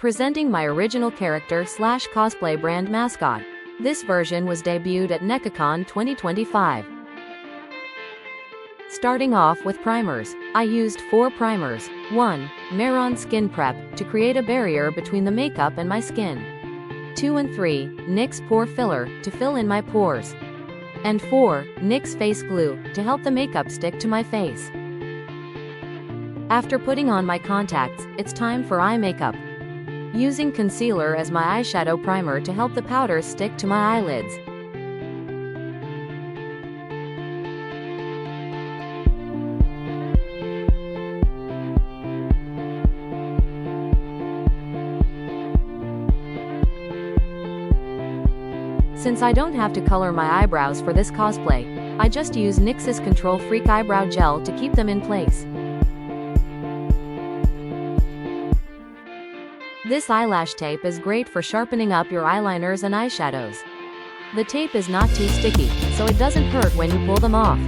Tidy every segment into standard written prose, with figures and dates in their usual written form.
Presenting my original character / cosplay brand Mascot. This version was debuted at Nekocon 2025. Starting off with primers. I used 4 primers. 1. Marron Skin Prep, to create a barrier between the makeup and my skin. 2 and 3. NYX Pore Filler, to fill in my pores. And 4. NYX Face Glue, to help the makeup stick to my face. After putting on my contacts, it's time for eye makeup. Using concealer as my eyeshadow primer to help the powder stick to my eyelids. Since I don't have to color my eyebrows for this cosplay, I just use NYX's Control Freak Eyebrow Gel to keep them in place. This eyelash tape is great for sharpening up your eyeliners and eyeshadows. The tape is not too sticky, so it doesn't hurt when you pull them off.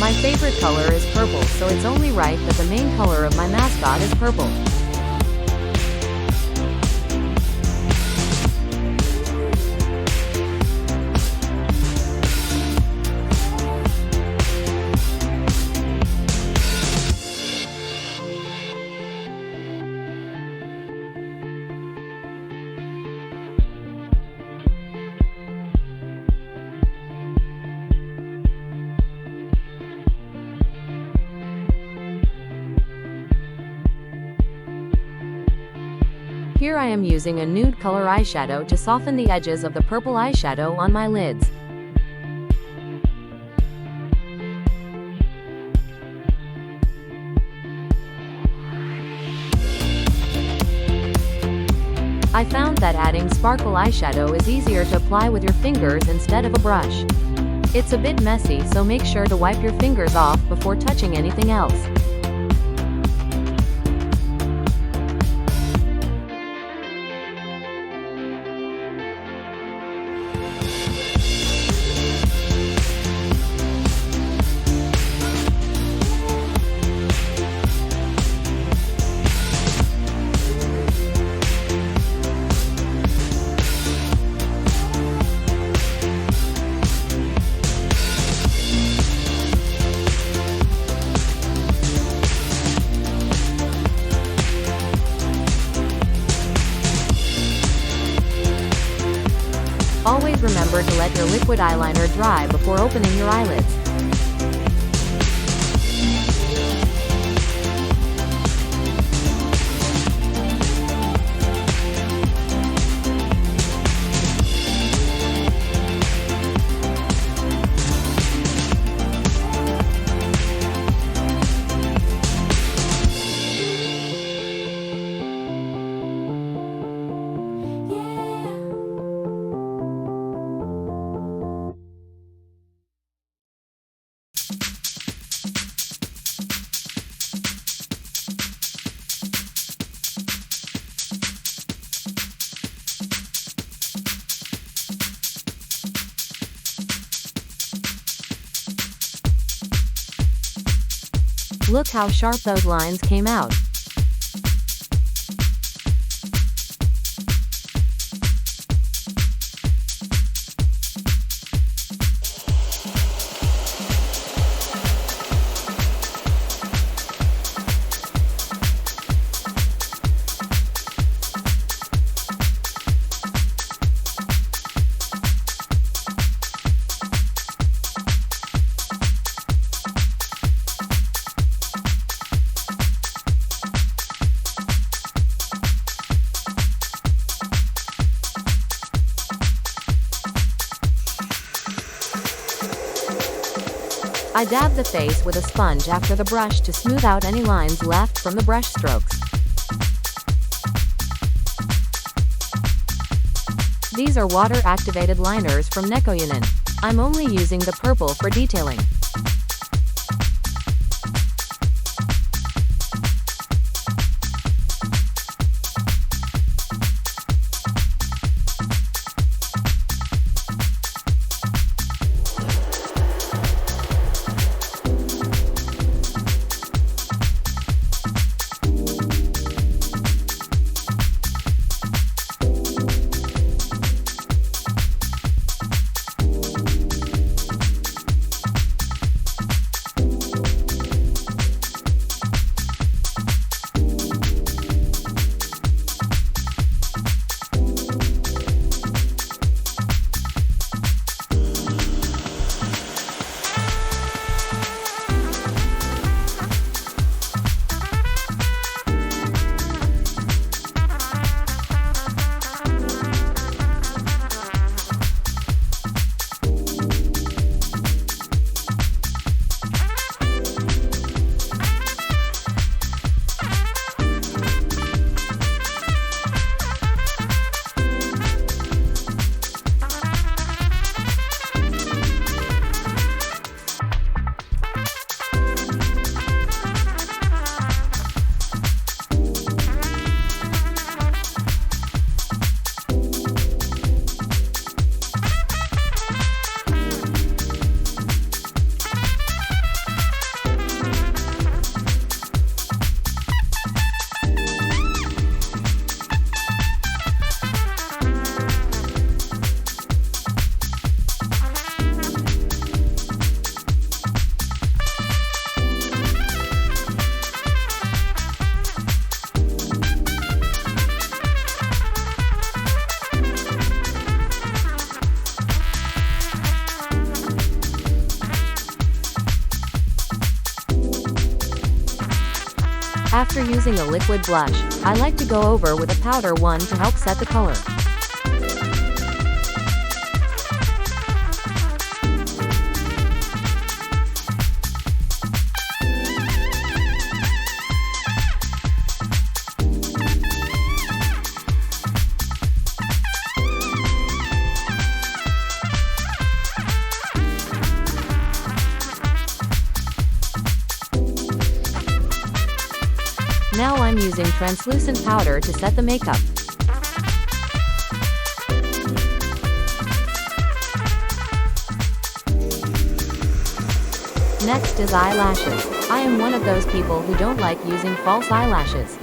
My favorite color is purple, so it's only right that the main color of my mascot is purple. Here I am using a nude color eyeshadow to soften the edges of the purple eyeshadow on my lids. I found that adding sparkle eyeshadow is easier to apply with your fingers instead of a brush. It's a bit messy, so make sure to wipe your fingers off before touching anything else. Always remember to let your liquid eyeliner dry before opening your eyelids. Look how sharp those lines came out. I dab the face with a sponge after the brush to smooth out any lines left from the brush strokes. These are water-activated liners from Nekocon. I'm only using the purple for detailing. After using a liquid blush, I like to go over with a powder one to help set the color. Now I'm using translucent powder to set the makeup. Next is eyelashes. I am one of those people who don't like using false eyelashes.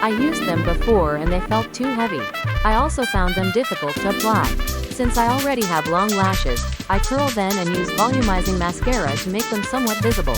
I used them before and they felt too heavy. I also found them difficult to apply. Since I already have long lashes, I curl then and use volumizing mascara to make them somewhat visible.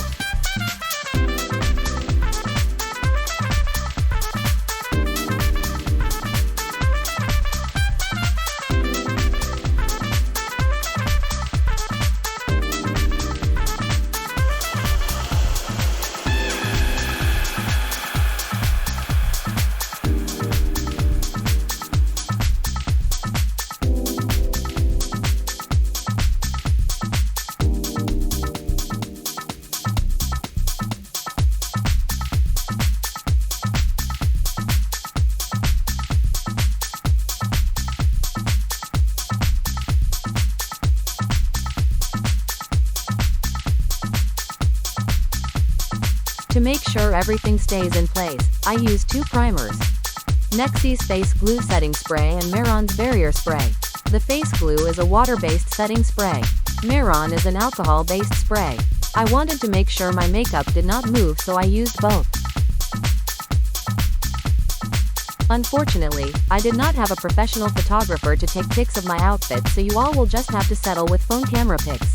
To make sure everything stays in place, I use 2 primers. Nexi's Face Glue Setting Spray and Maron's Barrier Spray. The face glue is a water-based setting spray. Maron is an alcohol-based spray. I wanted to make sure my makeup did not move, so I used both. Unfortunately, I did not have a professional photographer to take pics of my outfit, so you all will just have to settle with phone camera pics.